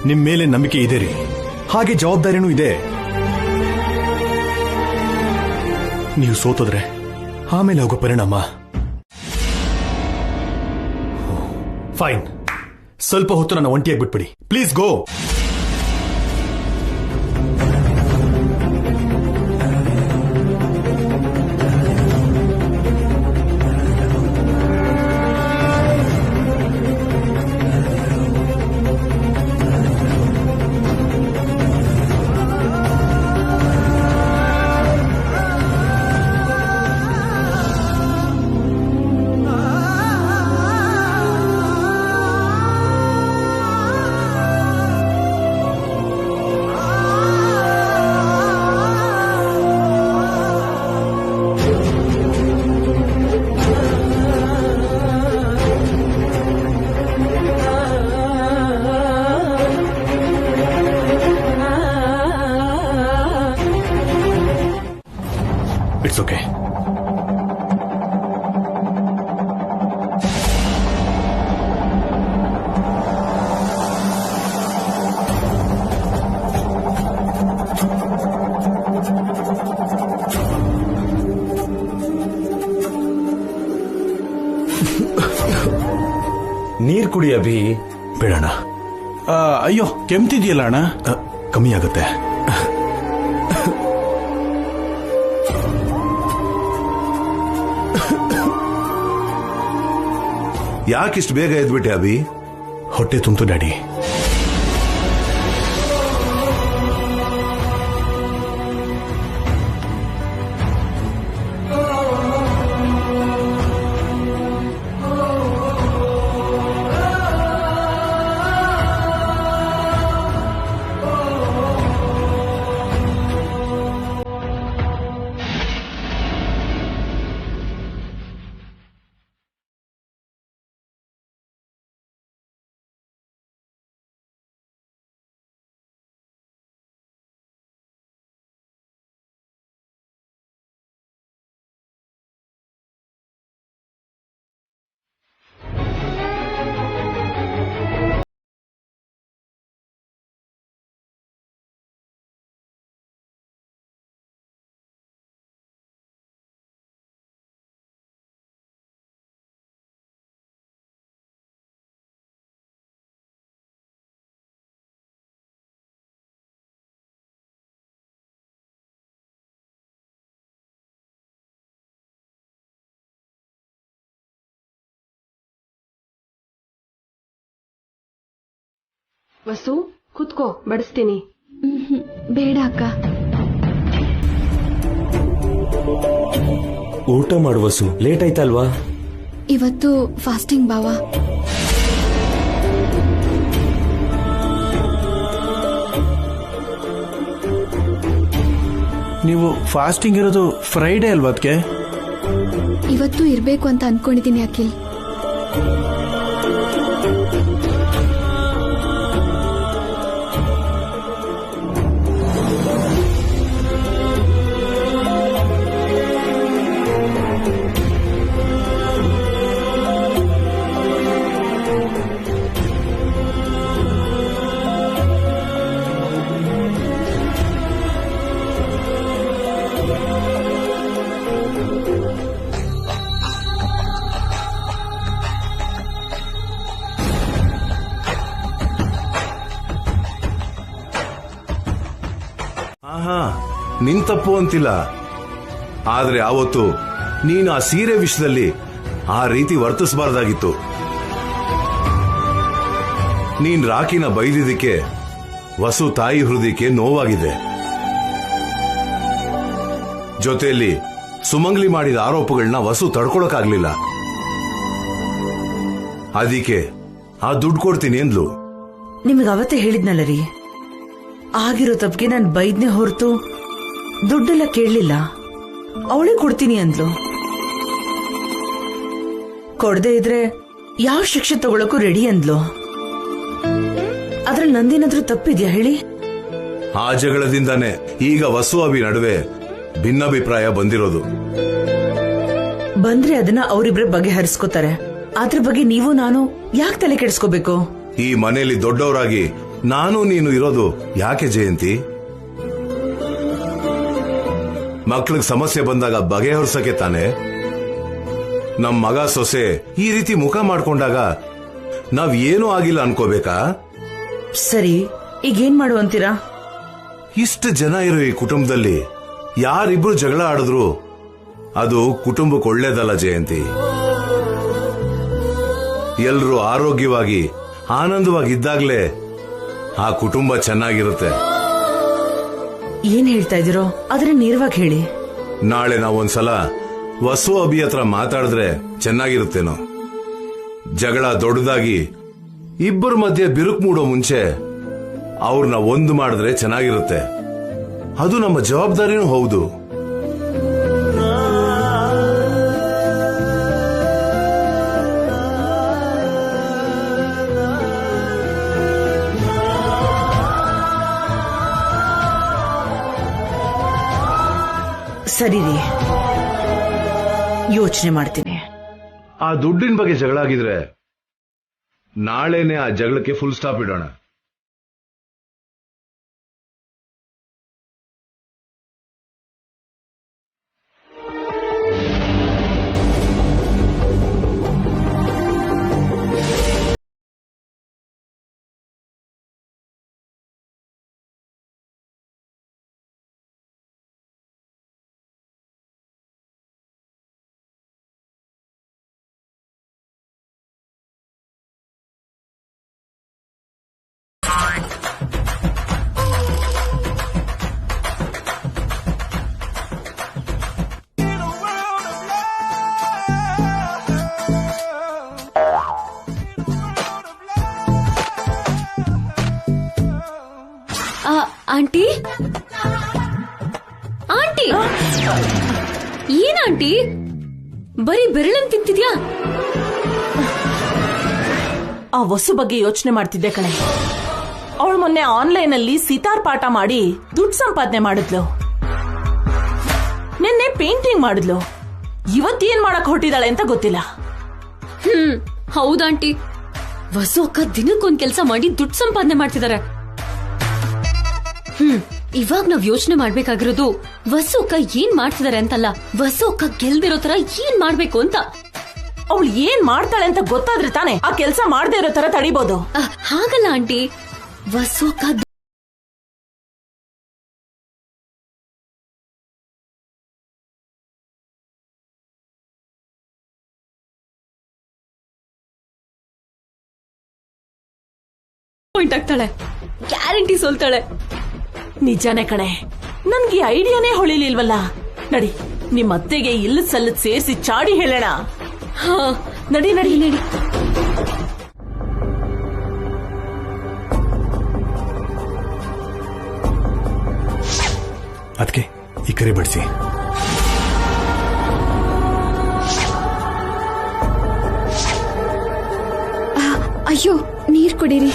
ನಿಮ್ ಮೇಲೆ ನಂಬಿಕೆ ಇದೆ ರೀ, ಹಾಗೆ ಜವಾಬ್ದಾರಿನೂ ಇದೆ. ನೀವು ಸೋತೋದ್ರೆ ಆಮೇಲೆ ಹೋಗೋ ಪರಿಣಾಮ. ಫೈನ್, ಸ್ವಲ್ಪ ಹೊತ್ತು ನನ್ನ ಒಂಟಿಯಾಗಿ ಬಿಟ್ಬಿಡಿ ಪ್ಲೀಸ್. ಗೋ. It's okay. ನೀರ್ ಕುಡಿ ಅಭಿ. ಬೇಡಣ್ಣ. ಅಯ್ಯೋ, ಕೆಮ್ತಿದ್ಯಲ್ಲ ಅಣ್ಣ. ಕಮ್ಮಿ ಆಗುತ್ತೆ. ಯಾಕಿಷ್ಟು ಬೇಗ ಎದ್ಬಿಟ್ಟೆ ಅಭಿ? ಹೊಟ್ಟೆ ತುಂಬಿತು ಡ್ಯಾಡಿ. ವಸು, ಕುತ್ಕೋ, ಬಡಿಸ್ತೀನಿ. ಬೇಡ ಅಕ್ಕ. ಊಟ ಮಾಡುವಸು, ಲೇಟ್ ಆಯ್ತಲ್ವಾ? ಇವತ್ತು ಫಾಸ್ಟಿಂಗ್ ಬಾವ. ನೀವು ಫಾಸ್ಟಿಂಗ್ ಇರೋದು ಫ್ರೈಡೇ ಅಲ್ವಾ? ಅದಕ್ಕೆ ಇವತ್ತು ಇರ್ಬೇಕು ಅಂತ ಅನ್ಕೊಂಡಿದ್ದೀನಿ ಅಖಿಲ್. ನಿನ್ ತಪ್ಪು ಅಂತಿಲ್ಲ, ಆದ್ರೆ ಆವತ್ತು ನೀನು ಆ ಸೀರೆ ವಿಷಯದಲ್ಲಿ ಆ ರೀತಿ ವರ್ತಿಸಬಾರ್ದಾಗಿತ್ತು. ನೀನ್ ರಾಕಿನ ಬೈದಿದ್ದಕ್ಕೆ ವಸು ತಾಯಿ ಹೃದಯಕ್ಕೆ ನೋವಾಗಿದೆ. ಜೊತೆಯಲ್ಲಿ ಸುಮಂಗ್ಲಿ ಮಾಡಿದ ಆರೋಪಗಳನ್ನ ವಸು ತಡ್ಕೊಳಕ್ಕಾಗ್ಲಿಲ್ಲ. ಅದಕ್ಕೆ ಆ ದುಡ್ಡು ಕೊಡ್ತೀನಿ ಅಂದ್ಲು. ನಿಮ್ಗೆ ಅವತ್ತೇ ಹೇಳಿದ್ನಲ್ಲ ರೀ, ಆಗಿರೋ ತಪ್ಪಿಗೆ ನಾನು ಬೈದ್ನೆ ಹೊರತು ದುಡ್ಡೆಲ್ಲ ಕೇಳಲಿಲ್ಲ. ಅವಳೇ ಕೊಡ್ತೀನಿ ಅಂದ್ಲು. ಕೊಡದೆ ಇದ್ರೆ ಯಾವ ಶಿಕ್ಷೆ ತಗೊಳಕ್ಕೂ ರೆಡಿ ಅಂದ್ಲು. ಅದ್ರಲ್ಲಿ ನಂದೇನಾದ್ರೂ ತಪ್ಪಿದ್ಯಾ ಹೇಳಿ? ಆ ಜಗಳದಿಂದಾನೆ ಈಗ ವಸು ಅಭಿ ನಡುವೆ ಭಿನ್ನಾಭಿಪ್ರಾಯ ಬಂದಿರೋದು. ಬಂದ್ರೆ ಅದನ್ನ ಅವರಿಬ್ರೆ ಬಗೆಹರಿಸ್ಕೋತಾರೆ. ಅದ್ರ ಬಗ್ಗೆ ನೀವು ನಾನು ಯಾಕೆ ತಲೆ ಕೆಡಿಸ್ಕೋಬೇಕು? ಈ ಮನೆಯಲ್ಲಿ ದೊಡ್ಡವರಾಗಿ ನಾನು ನೀನು ಇರೋದು ಯಾಕೆ ಜಯಂತಿ? ಮಕ್ಳಿಗೆ ಸಮಸ್ಯೆ ಬಂದಾಗ ಬಗೆಹರಿಸಕ್ಕೆ ತಾನೆ. ನಮ್ ಮಗ ಸೊಸೆ ಈ ರೀತಿ ಮುಖ ಮಾಡ್ಕೊಂಡಾಗ ನಾವ್ ಏನೂ ಆಗಿಲ್ಲ ಅನ್ಕೋಬೇಕಾ? ಸರಿ, ಈಗೇನ್ ಮಾಡುವಂತೀರಾ? ಇಷ್ಟು ಜನ ಇರೋ ಈ ಕುಟುಂಬದಲ್ಲಿ ಯಾರಿಬ್ರು ಜಗಳ ಆಡಿದ್ರು ಅದು ಕುಟುಂಬಕ್ಕೆ ಒಳ್ಳೇದಲ್ಲ ಜಯಂತಿ. ಎಲ್ರೂ ಆರೋಗ್ಯವಾಗಿ ಆನಂದವಾಗಿದ್ದಾಗ್ಲೇ ಆ ಕುಟುಂಬ ಚೆನ್ನಾಗಿರುತ್ತೆ. ಏನ್ ಹೇಳ್ತಾ ಇದೀರೋ ಆದ್ರೆ ನೇರವಾಗಿ ಹೇಳಿ. ನಾಳೆ ನಾವೊಂದ್ಸಲ ವಸು ಅಭಿ ಹತ್ರ ಮಾತಾಡಿದ್ರೆ ಚೆನ್ನಾಗಿರುತ್ತೇನೋ. ಜಗಳ ದೊಡ್ಡದಾಗಿ ಇಬ್ಬರ ಮಧ್ಯೆ ಬಿರುಕು ಮೂಡೋ ಮುಂಚೆ ಅವ್ರನ್ನ ಒಂದು ಮಾಡಿದ್ರೆ ಚೆನ್ನಾಗಿರುತ್ತೆ. ಅದು ನಮ್ಮ ಜವಾಬ್ದಾರಿನೂ ಹೌದು. ಸರಿ ರೀ, ಯೋಚನೆ ಮಾಡ್ತೀನಿ. ಆ ದುಡ್ಡಿನ ಬಗ್ಗೆ ಜಗಳ ಆಗಿದ್ರೆ ನಾಳೆನೆ ಆ ಜಗಳಕ್ಕೆ ಫುಲ್ ಸ್ಟಾಪ್ ಇಡೋಣ. ಆಂಟಿ ಆಂಟಿ ಏನಾಂಟಿ ಬರೀ ಬೆರಳನ್ ತಿಂತಿದ್ಯಾ? ಆ ವಸು ಬಗ್ಗೆ ಯೋಚನೆ ಮಾಡ್ತಿದ್ದೆ ಕಣೆ. ಅವಳು ಮೊನ್ನೆ ಆನ್ಲೈನ್ ಅಲ್ಲಿ ಸಿತಾರ್ ಪಾಠ ಮಾಡಿ ದುಡ್ಡು ಸಂಪಾದನೆ ಮಾಡಿದ್ಲು. ನಿನ್ನೆ ಪೇಂಟಿಂಗ್ ಮಾಡಿದ್ಲು. ಇವತ್ತೇನ್ ಮಾಡಕ್ ಹೊರಟಿದ್ದಾಳೆ ಅಂತ ಗೊತ್ತಿಲ್ಲ. ಹೌದಾಂಟಿ, ವಸು ಅಕ್ಕ ದಿನಕ್ಕೊಂದ್ ಕೆಲ್ಸ ಮಾಡಿ ದುಡ್ಡು ಸಂಪಾದನೆ ಮಾಡ್ತಿದ್ದಾರೆ. ಇವಾಗ ನಾವ್ ಯೋಚನೆ ಮಾಡ್ಬೇಕಾಗಿರೋದು ವಸು ಅಕ್ಕ ಏನ್ ಮಾಡ್ತಿದಾರೆ ಅಂತಲ್ಲ, ವಸು ಅಕ್ಕ ಗೆಲ್ದಿರೋ ತರ ಏನ್ ಮಾಡ್ಬೇಕು ಅಂತ. ಅವಳು ಏನ್ ಮಾಡ್ತಾಳೆ ಅಂತ ಗೊತ್ತಾದ್ರೆ ತಾನೆ ಆ ಕೆಲ್ಸ ಮಾಡದೇ ಇರೋ ತರ ತಡಿಬಹುದು. ಹಾಗಲ್ಲ ಆಂಟಿ, ವಸು ಅಕ್ಕ ಪಾಯಿಂಟ್ ಆಗ್ತಾಳೆ, ಗ್ಯಾರಂಟಿ ಸೋಲ್ತಾಳೆ. ನಿಜಾನೇ ಕಣೆ, ನನ್ಗೆ ಐಡಿಯಾನೇ ಹೊಳಿಲಿಲ್ವಲ್ಲ. ನಡಿ, ನಿಮ್ ಅತ್ತೆಗೆ ಇಲ್ಲ ಸಲ್ಲದ್ ಸೇರಿಸಿ ಚಾಡಿ ಹೇಳೋಣ. ನಡಿ ನಡಿ ನಡಿ. ಅದಕ್ಕೆ ಈ ಕರಿ ಬಡಿಸಿ. ಅಯ್ಯೋ, ನೀರ್ ಕುಡೀರಿ.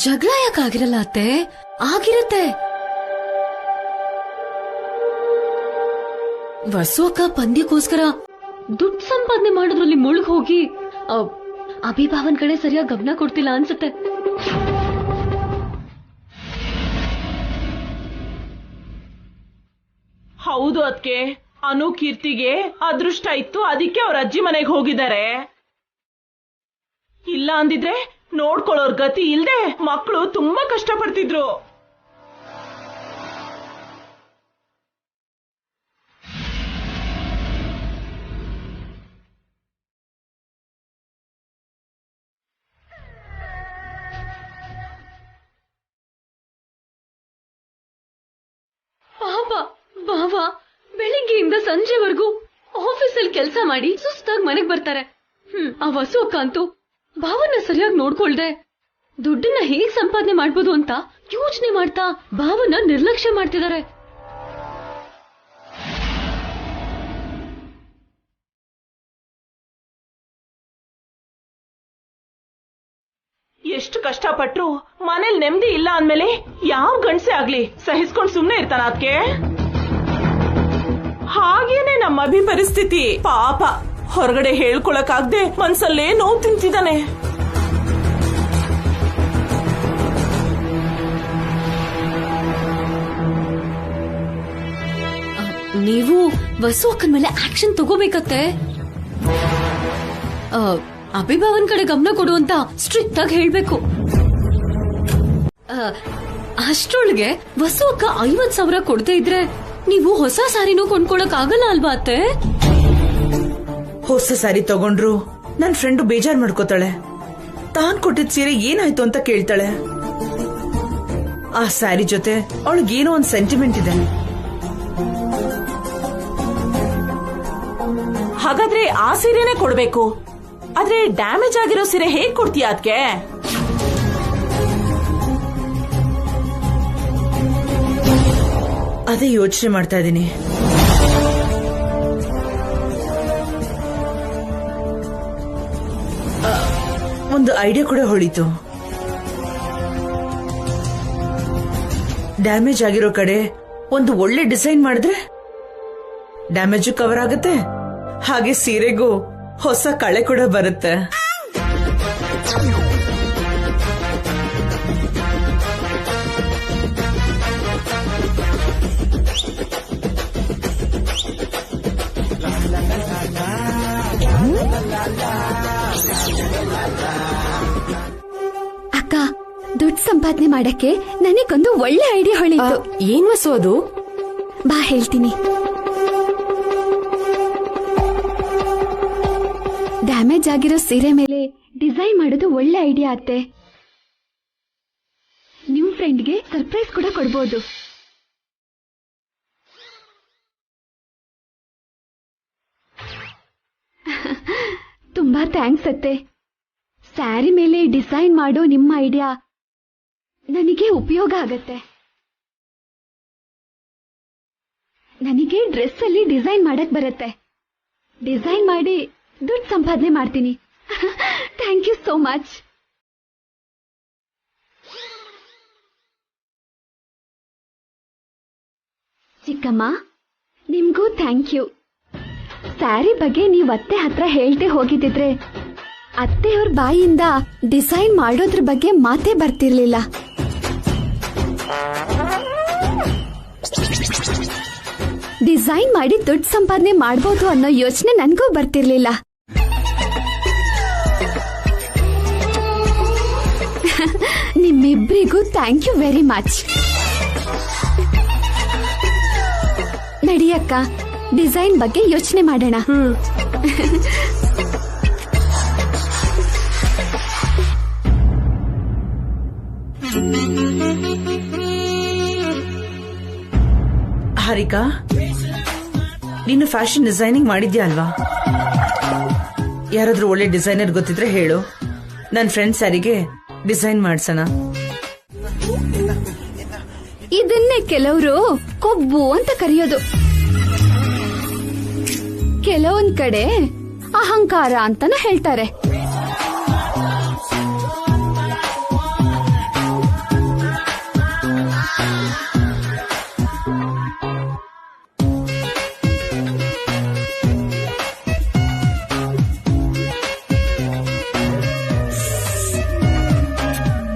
ಜಗಳ ಯಾಕಾಗಿರಲ್ಲ ಅತ್ತೆ? ಆಗಿರತ್ತೆ. ವಸು ಅಕ್ಕ ಪಂದ್ಯಕ್ಕೋಸ್ಕರ ದುಡ್ಡು ಸಂಪಾದನೆ ಮಾಡೋದ್ರಲ್ಲಿ ಮುಳುಗ್ ಹೋಗಿ ಅಭಿಭಾವನ್ ಕಡೆ ಸರಿಯಾಗಿ ಗಮನ ಕೊಡ್ತಿಲ್ಲ ಅನ್ಸುತ್ತೆ. ಹೌದು ಅದಕ್ಕೆ ಅನು ಕೀರ್ತಿಗೆ ಅದೃಷ್ಟ ಇತ್ತು, ಅದಕ್ಕೆ ಅವ್ರ ಅಜ್ಜಿ ಮನೆಗೆ ಹೋಗಿದ್ದಾರೆ. ಇಲ್ಲ ಅಂದಿದ್ರೆ ನೋಡ್ಕೊಳ್ಳೋರ್ ಗತಿ ಇಲ್ದೆ ಮಕ್ಕಳು ತುಂಬಾ ಕಷ್ಟಪಡ್ತಿದ್ರು. ಬಾವ ಬೆಳಿಗ್ಗೆಯಿಂದ ಸಂಜೆವರೆಗೂ ಆಫೀಸಲ್ಲಿ ಕೆಲಸ ಮಾಡಿ ಸುಸ್ತಾಗಿ ಮನೆಗ್ ಬರ್ತಾರೆ. ಆ ವಸು ಅಕ್ಕ ಅಂತೂ ಭಾವನ ಸರಿಯಾಗಿ ನೋಡ್ಕೊಳ್ದೆ ದುಡ್ಡನ್ನ ಹೇಗ್ ಸಂಪಾದನೆ ಮಾಡ್ಬೋದು ಅಂತ ಯೋಚನೆ ಮಾಡ್ತಾ ಭಾವನ ನಿರ್ಲಕ್ಷ್ಯ ಮಾಡ್ತಿದ್ದಾರೆ. ಎಷ್ಟು ಕಷ್ಟಪಟ್ರು ಮನೇಲಿ ನೆಮ್ಮದಿ ಇಲ್ಲ ಅಂದ್ಮೇಲೆ ಯಾವ ಗಂಡಸೆ ಆಗ್ಲಿ ಸಹಿಸ್ಕೊಂಡ್ ಸುಮ್ನೆ ಇರ್ತಾನ ಅದಕ್ಕೆ. ಹಾಗೇನೆ ನಮ್ಮ ಅಭಿ ಪರಿಸ್ಥಿತಿ. ಪಾಪ ಹೊರಗಡೆ ಹೇಳ್ಕೊಳಕಾಗ್ದೆ ಮನ್ಸಲ್ಲೇ ನೋವು ತಿಂತಿದ್ದಾನೆ. ನೀವು ವಸು ಅಕ್ಕನ ಮೇಲೆ ಆಕ್ಷನ್ ತಗೋಬೇಕತ್ತೆ. ಅಭಿಭಾವನ್ ಕಡೆ ಗಮನ ಕೊಡು ಅಂತ ಸ್ಟ್ರಿಕ್ಟ್ ಆಗಿ ಹೇಳ್ಬೇಕು. ಅಷ್ಟರೊಳಗೆ ವಸು ಅಕ್ಕ 50,000 ಕೊಡ್ತಾ ಇದ್ರೆ ನೀವು ಹೊಸ ಸಾರಿನೂ ಕೊಂಡ್ಕೊಳಕ್ ಆಗಲ್ಲ ಅಲ್ವಾ ಅತ್ತೆ? ಹೊಸ ಸಾರಿ ತಗೊಂಡ್ರು ನನ್ ಫ್ರೆಂಡು ಬೇಜಾರ್ ಮಾಡ್ಕೋತಾಳೆ. ತಾನ್ ಕೊಟ್ಟಿದ್ ಸೀರೆ ಏನಾಯ್ತು ಅಂತ ಕೇಳ್ತಾಳೆ. ಆ ಸ್ಯಾರಿ ಜೊತೆ ಅವಳಿಗೇನೋ ಒಂದ್ ಸೆಂಟಿಮೆಂಟ್ ಇದೆ. ಹಾಗಾದ್ರೆ ಆ ಸೀರೆನೆ ಕೊಡ್ಬೇಕು. ಆದ್ರೆ ಡ್ಯಾಮೇಜ್ ಆಗಿರೋ ಸೀರೆ ಹೇಗ್ ಕೊಡ್ತೀಯ ಅದ್ಕೆ? ಅದೇ ಯೋಚನೆ ಮಾಡ್ತಾ ಇದ್ದೀನಿ. ಒಂದು ಐಡಿಯಾ ಕೂಡ ಹೊಳಿತು. ಡ್ಯಾಮೇಜ್ ಆಗಿರೋ ಕಡೆ ಒಂದು ಒಳ್ಳೆ ಡಿಸೈನ್ ಮಾಡಿದ್ರೆ ಡ್ಯಾಮೇಜ್ ಕವರ್ ಆಗುತ್ತೆ, ಹಾಗೆ ಸೀರೆಗೂ ಹೊಸ ಕಳೆ ಕೂಡ ಬರುತ್ತೆ. ಅಕ್ಕ, ದುಡ್ಡು ಸಂಪಾದನೆ ಮಾಡಕ್ಕೆ ನನಗೊಂದು ಒಳ್ಳೆ ಐಡಿಯಾ ಹೊಳಿತು. ಏನ್ ವಸು ಅದು? ಬಾ ಹೇಳ್ತೀನಿ. ಡ್ಯಾಮೇಜ್ ಆಗಿರೋ ಸೀರೆ ಮೇಲೆ ಡಿಸೈನ್ ಮಾಡೋದು ಒಳ್ಳೆ ಐಡಿಯಾ ಅತ್ತೆ. ನಿಮ್ ಫ್ರೆಂಡ್ಗೆ ಸರ್ಪ್ರೈಸ್ ಕೂಡ ಕೊಡ್ಬೋದು. ತುಂಬಾ ಥ್ಯಾಂಕ್ಸ್ ಅತ್ತೆ. ಸ್ಯಾರಿ ಮೇಲೆ ಡಿಸೈನ್ ಮಾಡೋ ನಿಮ್ಮ ಐಡಿಯಾ ನನಗೆ ಉಪಯೋಗ ಆಗತ್ತೆ. ನನಗೆ ಡ್ರೆಸ್ ಅಲ್ಲಿ ಡಿಸೈನ್ ಮಾಡಕ್ ಬರುತ್ತೆ. ಡಿಸೈನ್ ಮಾಡಿ ದುಡ್ಡು ಸಂಪಾದನೆ ಮಾಡ್ತೀನಿ. Thank you so much. ಚಿಕ್ಕಮ್ಮ, ನಿಮ್ಗೂ ಥ್ಯಾಂಕ್ ಯು. ಸ್ಯಾರಿ ಬಗ್ಗೆ ನೀವ್ ಅತ್ತೆ ಹತ್ರ ಹೇಳ್ದೆ ಹೋಗಿದ್ದಿದ್ರೆ ಅತ್ತೆಯವ್ರ ಬಾಯಿಯಿಂದ ಡಿಸೈನ್ ಮಾಡೋದ್ರ ಬಗ್ಗೆ ಮಾತೇ ಬರ್ತಿರ್ಲಿಲ್ಲ. ಡಿಸೈನ್ ಮಾಡಿ ದುಡ್ಡು ಸಂಪಾದನೆ ಮಾಡ್ಬೋದು ಅನ್ನೋ ಯೋಚನೆ ನನ್ಗೂ ಬರ್ತಿರ್ಲಿಲ್ಲ. ನಿಮ್ಮಿಬ್ರಿಗೂ ಥ್ಯಾಂಕ್ ಯು ವೆರಿ ಮಚ್. ನಡಿಯಕ್ಕ, ಡಿಸೈನ್ ಬಗ್ಗೆ ಯೋಚನೆ ಮಾಡೋಣ. ಹಾರಿಕಾ, ನೀನು ಫ್ಯಾಷನ್ ಡಿಸೈನಿಂಗ್ ಮಾಡಿದ್ಯಾ ಅಲ್ವಾ? ಯಾರಾದ್ರೂ ಒಳ್ಳೆ ಡಿಸೈನರ್ ಗೊತ್ತಿದ್ರೆ ಹೇಳು, ನನ್ನ ಫ್ರೆಂಡ್ ಸ್ಯಾರಿಗೆ ಡಿಸೈನ್ ಮಾಡ್ಸೋಣ. ಇದನ್ನೇ ಕೆಲವರು ಕೊಬ್ಬು ಅಂತ ಕರೆಯೋದು, ಕೆಲವೊಂದ್ ಕಡೆ ಅಹಂಕಾರ ಅಂತಾನು ಹೇಳ್ತಾರೆ.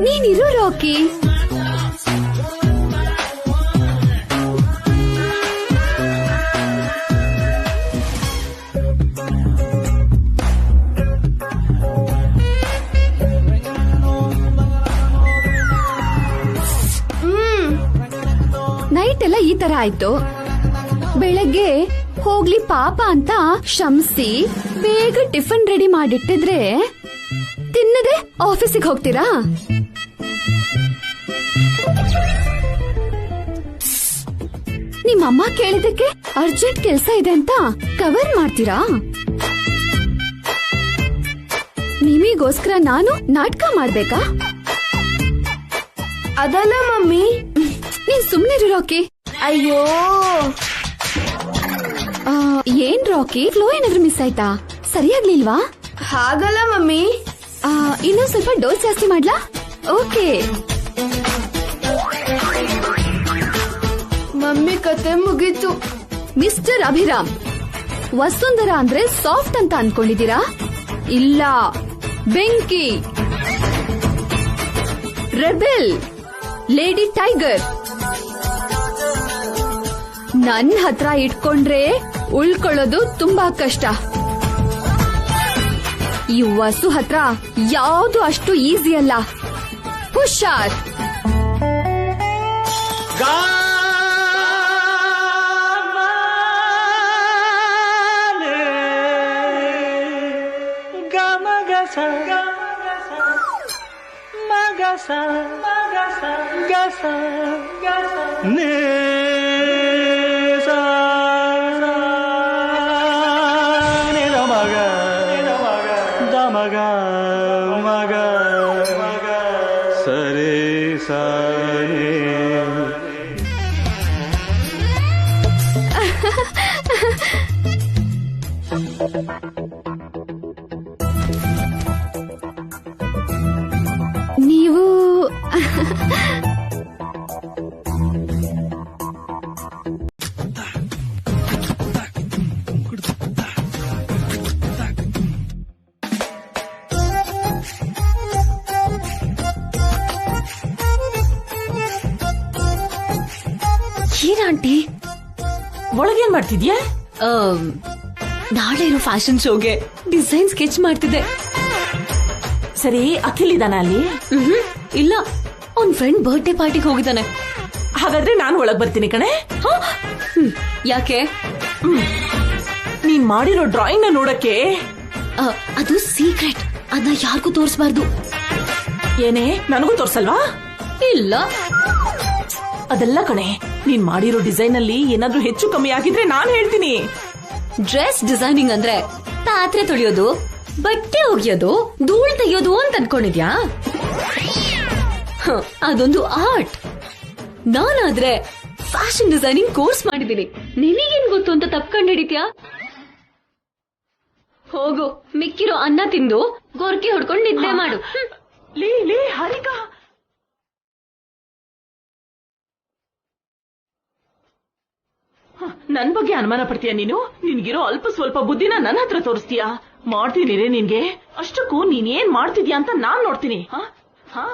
ನೀನಿರು ರಾಕಿ. ನೈಟ್ ಎಲ್ಲ ಈ ತರ ಆಯ್ತು. ಬೆಳಗ್ಗೆ ಹೋಗ್ಲಿ ಪಾಪ ಅಂತ ಕ್ಷಮಿಸಿ ಬೇಗ ಟಿಫನ್ ರೆಡಿ ಮಾಡಿಟ್ಟಿದ್ರೆ ತಿನ್ನದೆ ಆಫೀಸಿಗೆ ಹೋಗ್ತೀರಾ? ನಿಮ್ಮ ಅಮ್ಮ ಕೇಳಿದಕ್ಕೆ ಅರ್ಜೆಂಟ್ ಕೆಲ್ಸ ಇದೆ ಅಂತ ಕವರ್ ಮಾಡ್ತೀರಾ? ನಿಮಿಗೋಸ್ಕರ ನಾನು ನಾಟಕ ಮಾಡ್ಬೇಕಾ? ಅದಲ್ಲ ಮಮ್ಮಿ. ನೀನ್ ಸುಮ್ನಿರು ರಾಕಿ. ಅಯ್ಯೋ ಏನ್ ರಾಕಿ, ಫ್ಲೋ ಏನಾದ್ರೂ ಮಿಸ್ ಆಯ್ತಾ? ಸರಿಯಾಗ್ಲಿಲ್ವಾ? ಹಾಗಲ್ಲ ಮಮ್ಮಿ. ಇನ್ನೂ ಸ್ವಲ್ಪ ಡೋಸ್ ಜಾಸ್ತಿ ಮಾಡ್ಲಾ? ಓಕೆ. ಮಮ್ಮಿ ಕತೆ ಮುಗೀತು. ಮಿಸ್ಟರ್ ಅಭಿರಾಮ್, ವಸುಂಧರಾ ಅಂದ್ರೆ ಸಾಫ್ಟ್ ಅಂತ ಅನ್ಕೊಂಡಿದೀರಾ? ಇಲ್ಲ, ಬೆಂಕಿ, ರೆಬೆಲ್, ಲೇಡಿ ಟೈಗರ್. ನನ್ ಹತ್ರ ಇಟ್ಕೊಂಡ್ರೆ ಉಳ್ಕೊಳ್ಳೋದು ತುಂಬಾ ಕಷ್ಟ. ಈ ವಸು ಹತ್ರ ಯಾವುದು ಅಷ್ಟು ಈಸಿ ಅಲ್ಲ. ಹುಷಾರ್. ನೀವು ಏನಂಟಿ ಒಳಗೇನ್ ಮಾಡ್ತಿದ್ಯಾ? ನಾಳೆ ಇರೋ ಫ್ಯಾಷನ್ ಶೋಗೆ ಡಿಸೈನ್ ಸ್ಕೆಚ್ ಮಾಡ್ತಿದ್ದೆ. ಸರಿ, ಅಖಿಲ್ ಇದಾನ ಅಲ್ಲಿ? ಇಲ್ಲ, ಅವ್ನ್ ಫ್ರೆಂಡ್ ಬರ್ತ್ಡೇ ಪಾರ್ಟಿಗೆ ಹೋಗಿದ್ದಾನೆ. ಹಾಗಾದ್ರೆ ನಾನು ಒಳಗ್ ಬರ್ತೀನಿ ಕಣೆ. ಯಾಕೆ? ನೀನ್ ಮಾಡಿರೋ ಡ್ರಾಯಿಂಗ್ ನ ನೋಡಕ್ಕೆ. ಅದು ಸೀಕ್ರೆಟ್, ಅದನ್ನ ಯಾರಿಗೂ ತೋರಿಸಬಾರ್ದು. ಏನೇ, ನನಗೂ ತೋರ್ಸಲ್ವಾ? ಇಲ್ಲ, ಅದೆಲ್ಲ ಕಣೆ, ನೀನ್ ಮಾಡಿರೋ ಡಿಸೈನ್ ಅಲ್ಲಿ ಏನಾದ್ರೂ ಹೆಚ್ಚು ಕಮ್ಮಿ ಆಗಿದ್ರೆ ನಾನ್ ಹೇಳ್ತೀನಿ. ಡ್ರೆಸ್ ಡಿಸೈನಿಂಗ್ ಅಂದ್ರೆ ಪಾತ್ರೆ ತೊಳೆಯೋದು, ಬಟ್ಟೆ ಒಗೆಯೋದು, ಧೂಳ್ ತೆಗೆಯೋದು ಅಂತ ಅನ್ಕೊಂಡಿದ್ಯಾ? ಅದೊಂದು ಆರ್ಟ್. ನಾನಾದ್ರೆ ಫ್ಯಾಷನ್ ಡಿಸೈನಿಂಗ್ ಕೋರ್ಸ್ ಮಾಡಿದ್ದೀನಿ. ನಿನಗೇನ್ ಗೊತ್ತು ಅಂತ ತಪ್ಕೊಂಡ್ ಹಿಡಿತ್ಯಾ? ಹೋಗು, ಮಿಕ್ಕಿರೋ ಅನ್ನ ತಿಂದು ಗೊರ್ಕೆ ಹೊಡ್ಕೊಂಡು ನಿದ್ದೆ ಮಾಡು. ಲೇ ಹಾರಿಕಾ, ನನ್ ಬಗ್ಗೆ ಅನುಮಾನ ಪಡ್ತೀಯ ನೀನು? ನಿನ್ಗಿರೋ ಅಲ್ಪ ಸ್ವಲ್ಪ ಬುದ್ಧಿನ ನನ್ನ ಹತ್ರ ತೋರಿಸ್ತೀಯಾ? ಮಾಡ್ತೀನಿ ರೇ ನಿನ್ಗೆ. ಅಷ್ಟಕ್ಕೂ ನೀನ್ ಏನ್ ಮಾಡ್ತಿದ್ಯಾ ಅಂತ ನಾನ್ ನೋಡ್ತೀನಿ. ಹಾ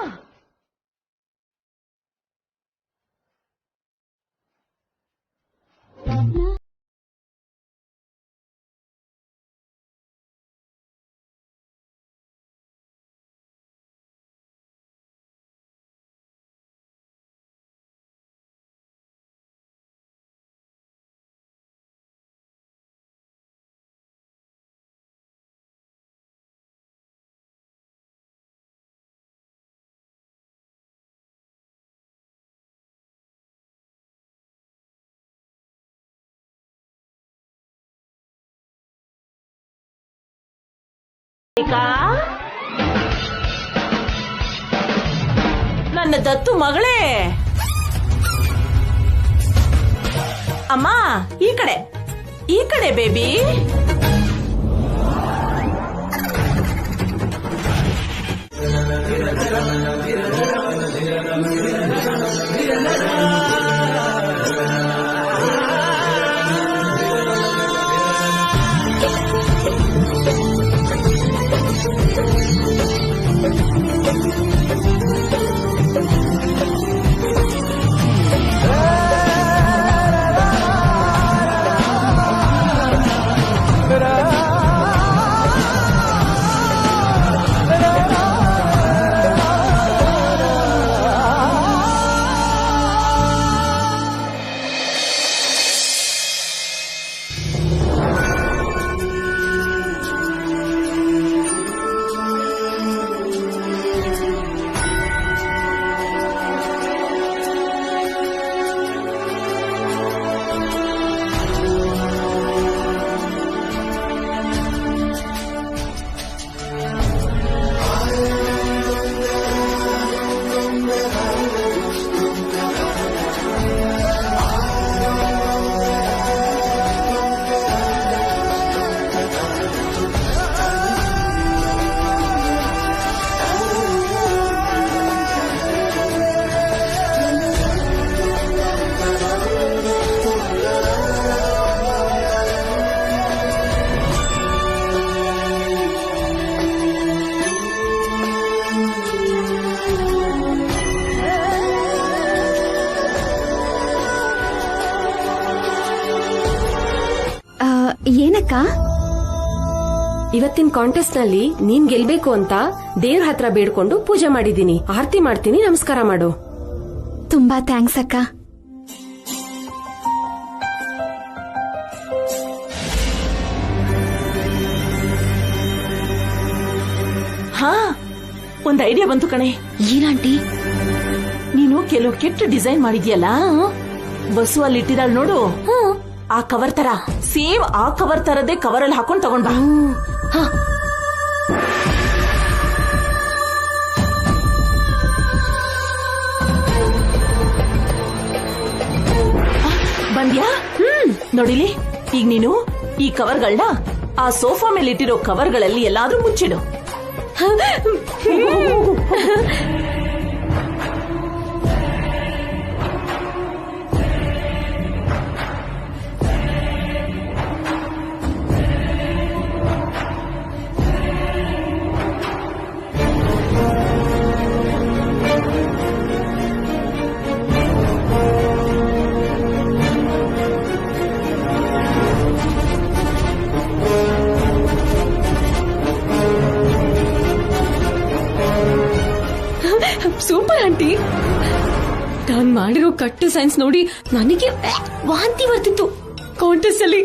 ನನ್ನ ದತ್ತು ಮಗಳೇ, ಅಮ್ಮ ಈ ಕಡೆ ಬೇಬಿ. ಇವತ್ತಿನ ಕಾಂಟೆಸ್ಟ್ ನಲ್ಲಿ ನೀನ್ ಗೆಲ್ಬೇಕು ಅಂತ ದೇವ್ರ ಹತ್ರ ಬೇಡ್ಕೊಂಡು ಪೂಜೆ ಮಾಡಿದೀನಿ. ಆರತಿ ಮಾಡ್ತೀನಿ, ನಮಸ್ಕಾರ ಮಾಡು. ತುಂಬಾ ಥ್ಯಾಂಕ್ಸ್ ಅಕ್ಕ. ಹಾ, ಒಂದ್ ಐಡಿಯಾ ಬಂತು ಕಣೆ. ಏನಂಟಿ? ನೀನು ಕೆಲವು ಕೆಟ್ಟ ಡಿಸೈನ್ ಮಾಡಿದ್ಯಲ್ಲ, ಬಸ್ಸು ಅಲ್ಲಿ ಇಟ್ಟಿದಾಳ್ ನೋಡು, ಆ ಕವರ್ ತರ ಸೇಮ್ ಆ ಕವರ್ ತರದೇ ಕವರ್ ಅಲ್ಲಿ ಹಾಕೊಂಡ್ ತಗೊಂಡ್ ಬಾ. ಬಂದ್ಯಾ? ನೋಡಿಲಿ, ಈಗ ನೀನು ಈ ಕವರ್ಗಳನ್ನ ಆ ಸೋಫಾ ಮೇಲೆ ಇಟ್ಟಿರೋ ಕವರ್ಗಳಲ್ಲಿ ಎಲ್ಲಾದ್ರೂ ಮುಚ್ಚಿಡು. Super aunty. ನಾನ್ ಮಾಡಿರೋ ಕಟ್ಟು ಸೈನ್ಸ್ ನೋಡಿ ನನಗೆ ವಾಂತಿ ಬರ್ತಿತ್ತು. ಕಾಂಟೆಸ್ಟ್ ಅಲ್ಲಿ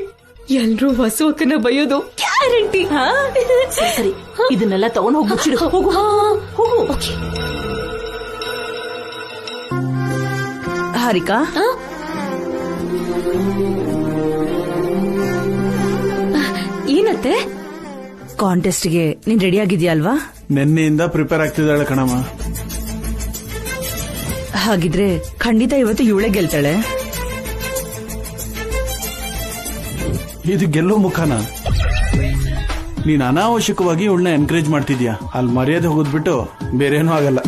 ಎಲ್ರೂ ವಸು ಅಕ್ಕನ ಬೈಯೋದು ಗ್ಯಾರಂಟಿ. ಸರಿ, ಇದನ್ನೆಲ್ಲ ತಗೊಂಡ್ ಹೋಗಿ ಮುಚ್ಚಿಡು. ಹೋಗು ಹೋಗು. ಹಾರಿಕಾ, ಏನತ್ತೆ? ಕಾಂಟೆಸ್ಟ್ಗೆ ನೀನ್ ರೆಡಿ ಆಗಿದ್ಯಾ ಅಲ್ವಾ? ನಿನ್ನೆಯಿಂದ ಪ್ರಿಪೇರ್ ಆಗ್ತಿದ್ದಾಳೆ ಕಣಮ್ಮ. ಹಾಗಿದ್ರೆ ಖಂಡಿತ ಇವತ್ತು ಇವಳೆ ಗೆಲ್ತಾಳೆ. ಇದು ಗೆಲ್ಲೋ ಮುಖಾನ? ನೀನ್ ಅನಾವಶ್ಯಕವಾಗಿ ಇವಳನ್ನ ಎನ್ಕರೇಜ್ ಮಾಡ್ತಿದ್ಯಾ. ಅಲ್ಲಿ ಮರ್ಯಾದೆ ಹೋಗೋದ್ಬಿಟ್ಟು ಬೇರೇನೂ ಆಗಲ್ಲ.